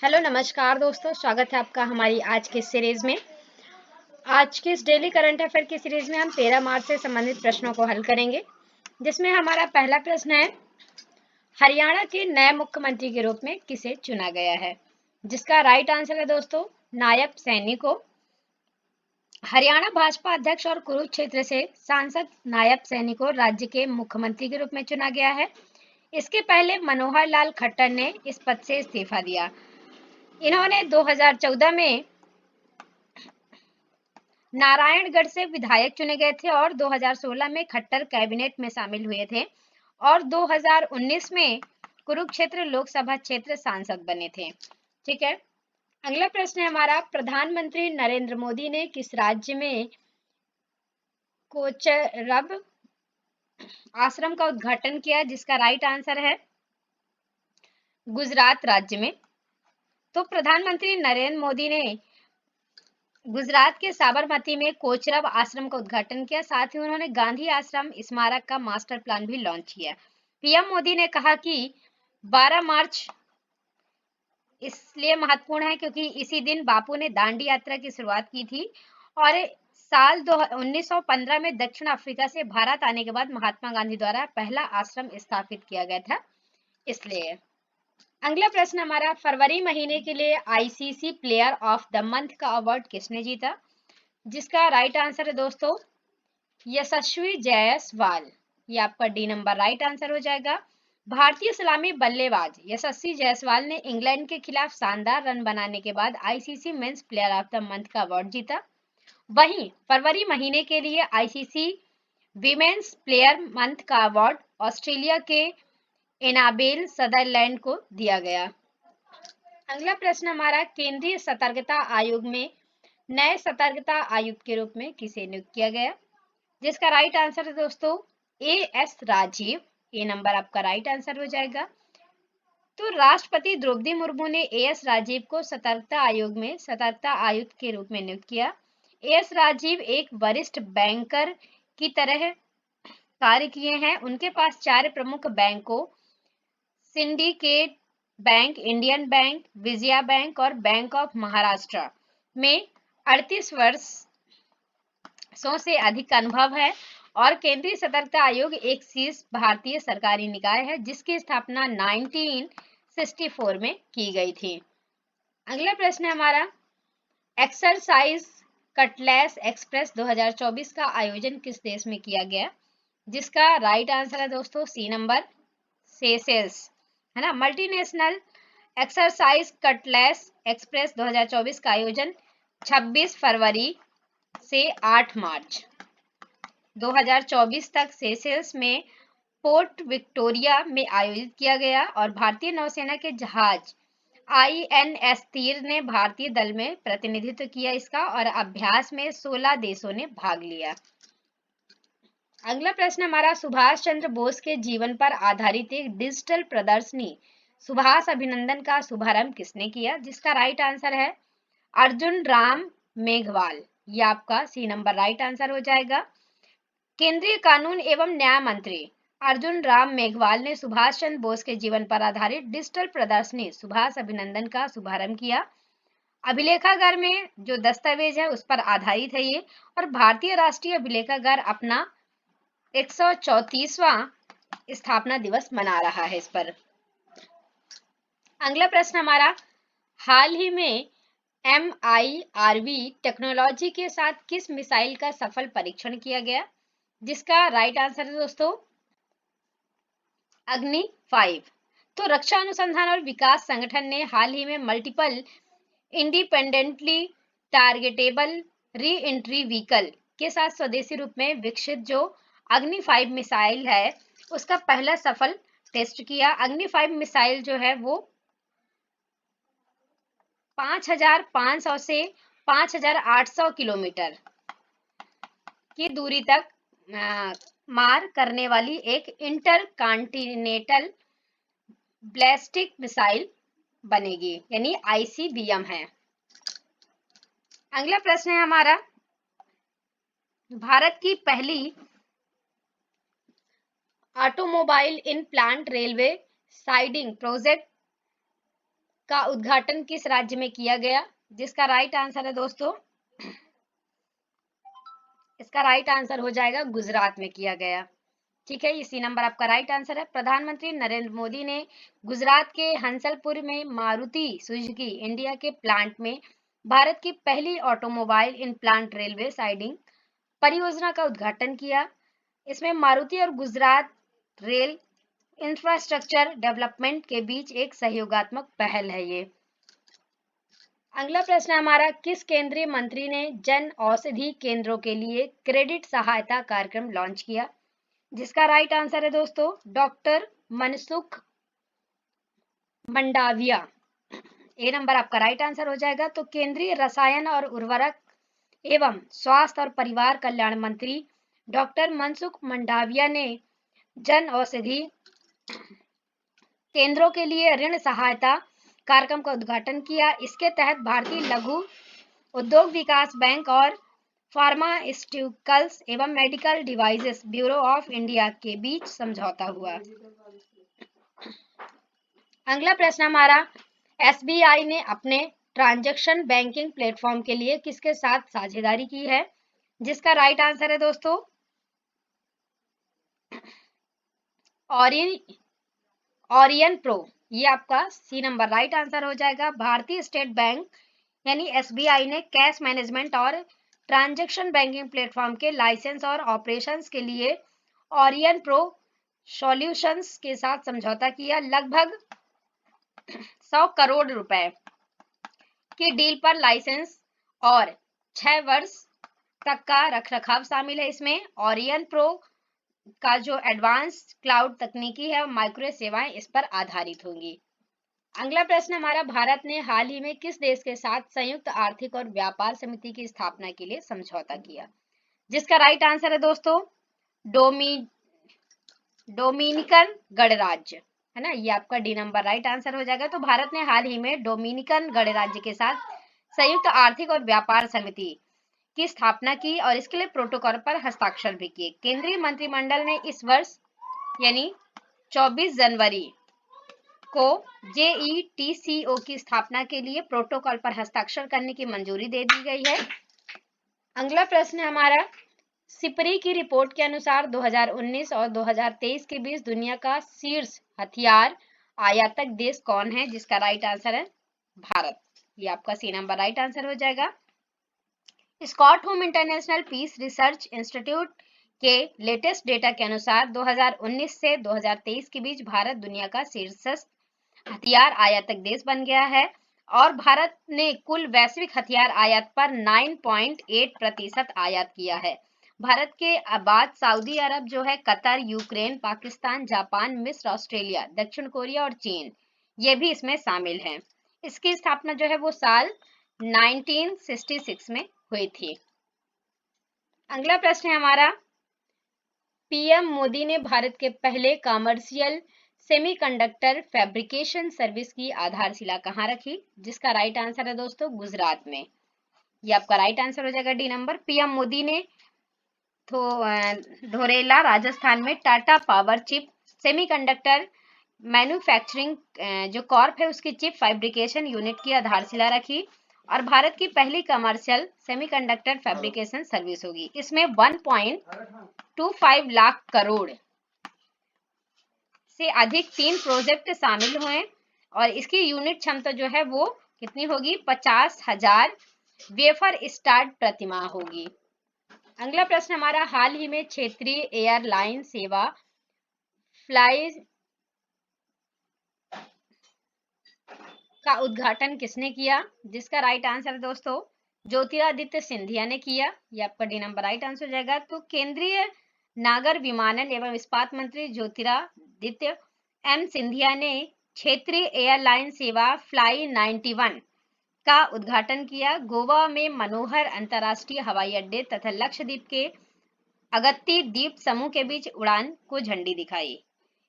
Hello नमस्कार दोस्तों, स्वागत है आपका हमारी आज के सीरीज में। आज के इस डेली करंट अफेयर की सीरीज में हम 13 मार्च से संबंधित प्रश्नों को हल करेंगे, जिसमें हमारा पहला प्रश्न है, हरियाणा के नए मुख्यमंत्री के रूप में किसे चुना गया है? जिसका राइट आंसर है दोस्तों नायब सैनी को। हरियाणा भाजपा अध्यक्ष और कुरुक्षेत्र से सांसद नायब सैनी को राज्य के मुख्यमंत्री के रूप में चुना गया है। इसके पहले मनोहर लाल खट्टर ने इस पद से इस्तीफा दिया। इन्होंने 2014 में नारायणगढ़ से विधायक चुने गए थे और 2016 में खट्टर कैबिनेट में शामिल हुए थे और 2019 में कुरुक्षेत्र लोकसभा क्षेत्र सांसद बने थे। ठीक है, अगला प्रश्न है हमारा, प्रधानमंत्री नरेंद्र मोदी ने किस राज्य में कोचरब आश्रम का उद्घाटन किया? जिसका राइट आंसर है गुजरात राज्य में। तो प्रधानमंत्री नरेंद्र मोदी ने गुजरात के साबरमती में कोचरब आश्रम का उद्घाटन किया। साथ ही उन्होंने गांधी आश्रम स्मारक का मास्टर प्लान भी लॉन्च किया। पीएम मोदी ने कहा कि 12 मार्च इसलिए महत्वपूर्ण है क्योंकि इसी दिन बापू ने दांडी यात्रा की शुरुआत की थी और साल 1915 में दक्षिण अफ्रीका से भारत आने के बाद महात्मा गांधी द्वारा पहला आश्रम स्थापित किया गया था, इसलिए। अगला प्रश्न हमारा, फरवरी महीने के लिए ICC player of the month का अवार्ड किसने जीता? जिसका राइट आंसर है दोस्तों यशस्वी जायसवाल। ये आपका डी नंबर राइट आंसर हो जाएगा। भारतीय सलामी बल्लेबाज यशस्वी जायसवाल ने इंग्लैंड के खिलाफ शानदार रन बनाने के बाद ICC men's player of the month का अवार्ड जीता। वहीं फरवरी महीने के लिए आईसीसी वीमेंस प्लेयर मंथ का अवार्ड ऑस्ट्रेलिया के एनाबेल सदरलैंड को दिया गया। अगला प्रश्न हमारा, केंद्रीय सतर्कता आयोग में नए सतर्कता आयुक्त के रूप में किसे नियुक्त किया गया? जिसका राइट आंसर है दोस्तों एएस राजीव। ये नंबर आपका राइट आंसर हो जाएगा। तो राष्ट्रपति द्रौपदी मुर्मू ने एएस राजीव को सतर्कता आयोग में सतर्कता आयुक्त के रूप में नियुक्त किया। एएस राजीव एक वरिष्ठ बैंकर की तरह कार्य किए हैं। उनके पास 4 प्रमुख बैंकों syndicate bank, Indian bank, Vijaya bank और बैंक ऑफ महाराष्ट्र में 38 वर्षों से अधिक का अनुभव है और केंद्रीय सतर्कता आयोग एक शीर्ष भारतीय सरकारी निकाय है जिसकी स्थापना 1964 में की गई थी। अगला प्रश्न है हमारा, एक्सरसाइज कटलेस एक्सप्रेस 2024 का आयोजन किस देश में किया गया? जिसका राइट आंसर है दोस्तों सी नंबर सेशेल्स, है ना। मल्टीनेशनल एक्सरसाइज कटलेस एक्सप्रेस 2024 का आयोजन 26 फरवरी से 8 मार्च 2024 तक सेशेल्स में पोर्ट विक्टोरिया में आयोजित किया गया और भारतीय नौसेना के जहाज आईएनएस तीर ने भारतीय दल में प्रतिनिधित्व किया इसका और अभ्यास में 16 देशों ने भाग लिया। अगला प्रश्न हमारा, सुभाष चंद्र बोस के जीवन पर आधारित एक डिजिटल प्रदर्शनी सुभाष अभिनंदन का शुभारंभ किसने किया? जिसका राइट आंसर है अर्जुन राम मेघवाल। ये आपका सी नंबर राइट आंसर हो जाएगा। केंद्रीय कानून एवं न्याय मंत्री अर्जुन राम मेघवाल ने सुभाष चंद्र बोस के जीवन पर आधारित डिजिटल प्रदर्शनी सुभाष अभिनंदन का शुभारंभ किया। अभिलेखागार में जो दस्तावेज है उस पर आधारित है ये और भारतीय राष्ट्रीय अभिलेखागार अपना 134वां स्थापना दिवस मना रहा है इस पर। अगला प्रश्न हमारा, हाल ही में MIRV टेक्नोलॉजी के साथ किस मिसाइल का सफल परीक्षण किया गया? जिसका राइट आंसर है दोस्तों अग्नि 5। तो रक्षा अनुसंधान और विकास संगठन ने हाल ही में multiple independently targetable re entry vehicle के साथ स्वदेशी रूप में विकसित जो अग्नि 5 मिसाइल है उसका पहला सफल टेस्ट किया। अग्नि 5 मिसाइल जो है वो 5500 से 5800 किलोमीटर की दूरी तक मार करने वाली एक इंटरकॉन्टिनेंटल बैलिस्टिक मिसाइल बनेगी, यानी ICBM है। अगला प्रश्न है हमारा, भारत की पहली automobile in plant railway siding project का उद्घाटन किस राज्य में किया गया? जिसका राइट आंसर है दोस्तों, इसका राइट आंसर हो जाएगा गुजरात में किया गया। ठीक है, इसी नंबर आपका राइट आंसर है। प्रधानमंत्री नरेंद्र मोदी ने गुजरात के हंसलपुर में मारुति सुजुकी इंडिया के प्लांट में भारत की पहली automobile in plant railway siding परियोजना का उद्घाटन किया। इसमें मारुति और गुजरात रेल इंफ्रास्ट्रक्चर डेवलपमेंट के बीच एक सहयोगात्मक पहल है ये। अगला प्रश्न हमारा, किस केंद्रीय मंत्री ने जन औषधि केंद्रों के लिए क्रेडिट सहायता कार्यक्रम लॉन्च किया? जिसका राइट आंसर है दोस्तों, डॉक्टर मनसुख मंडाविया। ए नंबर आपका राइट आंसर हो जाएगा। तो केंद्रीय रसायन और उर्वरक एवं स्वास्थ्य और परिवार कल्याण मंत्री डॉक्टर मनसुख मंडाविया ने जन औषधि केंद्रों के लिए ऋण सहायता कार्यक्रम का उद्घाटन किया। इसके तहत भारतीय लघु उद्योग विकास बैंक और फार्मास्यूटिकल्स एवं medical devices bureau of India के बीच समझौता हुआ। अगला प्रश्न हमारा, एसबीआई ने अपने ट्रांजैक्शन बैंकिंग प्लेटफॉर्म के लिए किसके साथ साझेदारी की है? जिसका राइट आंसर है दोस्तों, ओरियन प्रो। ये आपका सी नंबर राइट आंसर हो जाएगा। भारतीय स्टेट बैंक यानी एसबीआई ने कैश मैनेजमेंट और ट्रांजैक्शन बैंकिंग प्लेटफॉर्म के लाइसेंस और ऑपरेशंस के लिए ओरियन प्रो सॉल्यूशंस के साथ समझौता किया। लगभग 100 करोड़ रुपए की डील पर लाइसेंस और 6 वर्ष तक का रखरखाव शामिल है। इसमें ओरियन प्रो का जो एडवांस क्लाउड तकनीकी है और माइक्रो सेवाएं इस पर आधारित होंगी। अगला प्रश्न हमारा, भारत ने हाल ही में किस देश के साथ संयुक्त आर्थिक और व्यापार समिति की स्थापना के लिए समझौता किया? जिसका राइट आंसर है दोस्तों, डोमिनिकन गणराज्य, है ना, ये आपका डी नंबर राइट आंसर हो जाएगा। तो भारत ने हाल ही में डोमिनिकन गणराज्य के साथ संयुक्त आर्थिक और व्यापार समिति की स्थापना की और इसके लिए प्रोटोकॉल पर हस्ताक्षर भी किए। केंद्रीय मंत्रिमंडल ने इस वर्ष यानी 24 जनवरी को जेईटीसीओ की स्थापना के लिए प्रोटोकॉल पर हस्ताक्षर करने की मंजूरी दे दी गई है। अगला प्रश्न हमारा, सिपरी की रिपोर्ट के अनुसार 2019 और 2023 के बीच दुनिया का शीर्ष हथियार आयातक देश कौन है? जिसका राइट आंसर है भारत। ये आपका सी नंबर राइट आंसर हो जाएगा। Stockholm international peace research institute के लेटेस्ट डेटा के अनुसार 2019 से 2023 के बीच भारत दुनिया का शीर्ष हथियार आयातक देश बन गया है और भारत ने कुल वैश्विक हथियार आयात पर 9.8% आयात किया है। भारत के बाद सऊदी अरब जो है, कतर, यूक्रेन, पाकिस्तान, जापान, मिस्र, ऑस्ट्रेलिया, दक्षिण कोरिया और चीन, ये भी इसमें शामिल हैं। इसकी स्थापना जो है वो साल 1966 में हुई थी। अगला प्रश्न है हमारा, पीएम मोदी ने भारत के पहले कमर्शियल सेमीकंडक्टर फैब्रिकेशन सर्विस की आधारशिला कहाँ रखी? जिसका राइट आंसर है दोस्तों, गुजरात में। ये आपका राइट आंसर हो जाएगा डी नंबर। पीएम मोदी ने धोरेला राजस्थान में Tata power chip semiconductor manufacturing जो कॉर्प है उसकी चिप फैब्रिकेशन यूनिट की आधारशिला रखी और भारत की पहली कमर्शियल सेमीकंडक्टर फैब्रिकेशन सर्विस होगी। इसमें 1.25 लाख करोड़ से अधिक 3 प्रोजेक्ट शामिल हुए और इसकी यूनिट क्षमता जो है वो कितनी होगी? 50,000 वेफर स्टार्ट प्रतिमाह होगी। अगला प्रश्न हमारा, हाल ही में क्षेत्रीय एयरलाइन सेवा फ्लाई का उद्घाटन किसने किया? जिसका राइट आंसर है दोस्तों, ज्योतिरादित्य सिंधिया ने किया। ये आपका डी नंबर राइट आंसर हो जाएगा। तो केंद्रीय नागर विमानन एवं इस्पात मंत्री ज्योतिरादित्य एम सिंधिया ने क्षेत्रीय एयरलाइन सेवा फ्लाई 91 का उद्घाटन किया। गोवा में मनोहर अंतर्राष्ट्रीय हवाई अड्डे तथा लक्षद्वीप के अगत्ती द्वीप समूह के बीच उड़ान को झंडी दिखाई।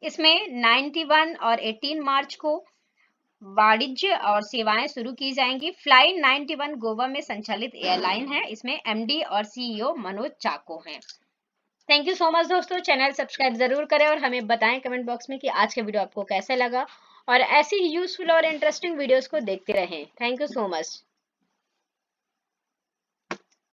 इसमें 91 और 18 मार्च को वाणिज्य और सेवाएं शुरू की जाएंगी। फ्लाई 91 गोवा में संचालित एयरलाइन है। इसमें एमडी और सीईओ मनोज चाको हैं। थैंक यू सो मच दोस्तों, चैनल सब्सक्राइब जरूर करें और हमें बताएं कमेंट बॉक्स में कि आज का वीडियो आपको कैसा लगा और ऐसी ही यूजफुल और इंटरेस्टिंग वीडियोस को देखते रहें। Thank you so much.